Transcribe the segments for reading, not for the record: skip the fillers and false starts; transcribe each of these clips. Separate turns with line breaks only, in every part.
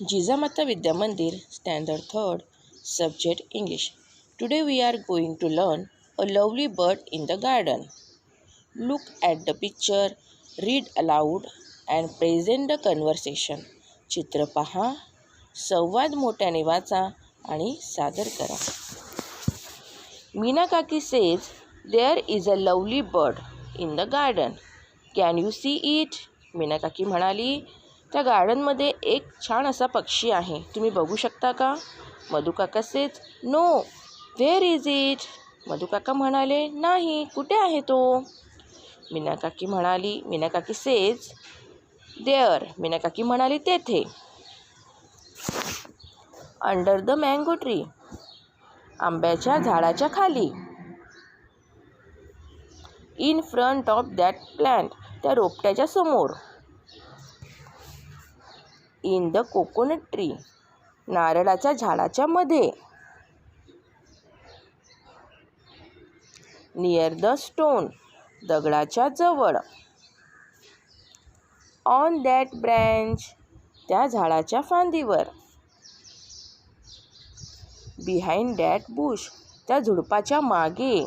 जिजामाता विद्या मंदिर, Standard 3rd, Subject English. Today we are going to learn a lovely bird in the garden. Look at the picture, read aloud and present the conversation. चित्र पहा, संवाद मोठ्याने वाचा आणि सादर करा. Meena Kaki says, there is a lovely bird in the garden. Can you see it? Meena काकी म्हणाली, त्या गार्डनमध्ये एक छान असा पक्षी आहे, तुम्ही बघू शकता का? Madhu kaka says, no. Where is it? Madhu kaka म्हणाले, नाही, कुठे आहे तो? मीना काकी सेज, देअर. मीना काकी म्हणाली, तेथे. अंडर द मँगो ट्री, आंब्याच्या झाडाच्या खाली. In front of that plant, त्या रोपट्याच्या समोर. इन द कोकोनट ट्री, नारळाच्या झाडाच्या मध्ये. नियर द स्टोन, दगडाच्या जवळ. ऑन दॅट ब्रँच, त्या झाडाच्या फांदीवर. बिहाइंड दॅट बुश, त्या झुडपाच्या मागे.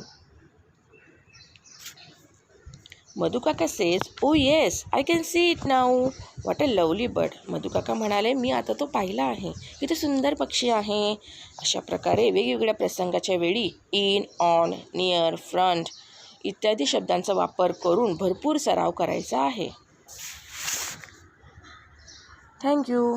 Madhu kaka says, oh yes, I can see it now. What a lovely bird. Madhu kaka म्हणाले, मी आता तो पाहिला आहे, किती सुंदर पक्षी आहे. अशा प्रकारे वेगवेगळ्या प्रसंगाच्या वेळी इन, ऑन, नियर, फ्रंट इत्यादी शब्दांचा वापर करून भरपूर सराव करायचा आहे. थँक्यू.